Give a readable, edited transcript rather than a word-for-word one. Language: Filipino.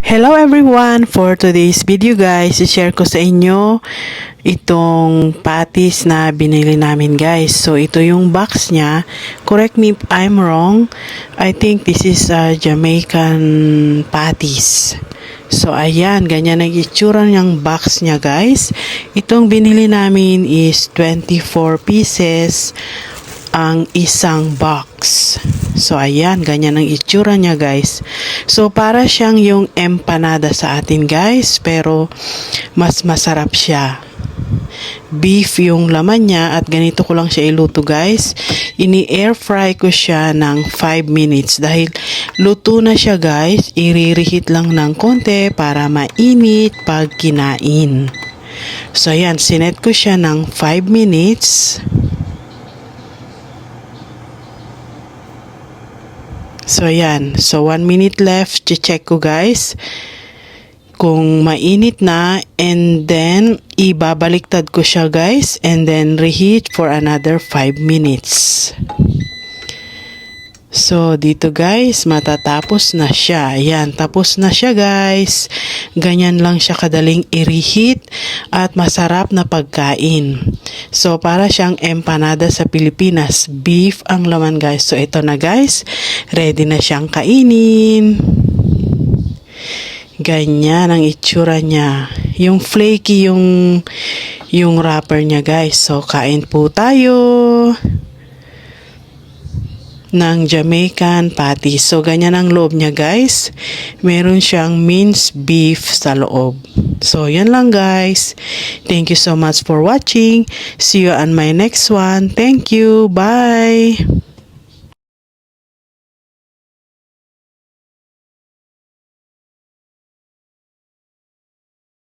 Hello everyone! For today's video guys, i-share ko sa inyo itong patties na binili namin guys. So ito yung box niya. Correct me if I'm wrong. I think this is Jamaican patties. So ayan, ganyan ang itsura niyang box niya guys. Itong binili namin is 24 pieces ang isang box. So ayan, ganyan ang itsura niya guys. So para siyang yung empanada sa atin guys, pero mas masarap siya. Beef yung laman niya at ganito ko lang siya iluto guys. Ini-air fry ko siya ng 5 minutes dahil luto na siya guys. I-reheat lang ng konti para mainit pag kinain. So ayan, sinet ko siya ng 5 minutes. So ayan, so 1 minute left, check ko guys kung mainit na, and then ibabaliktad ko siya guys and then reheat for another 5 minutes. So dito guys, matatapos na siya. Ayan, tapos na siya guys. Ganyan lang siya kadaling i-reheat at masarap na pagkain. So para siyang empanada sa Pilipinas, beef ang laman guys. So ito na guys, ready na siyang kainin. Ganyan ang itsura niya. Yung flaky yung wrapper niya guys. So kain po tayo ng Jamaican patty. So ganyan ang loob niya guys. Meron siyang minced beef sa loob. So yan lang guys. Thank you so much for watching. See you on my next one. Thank you. Bye.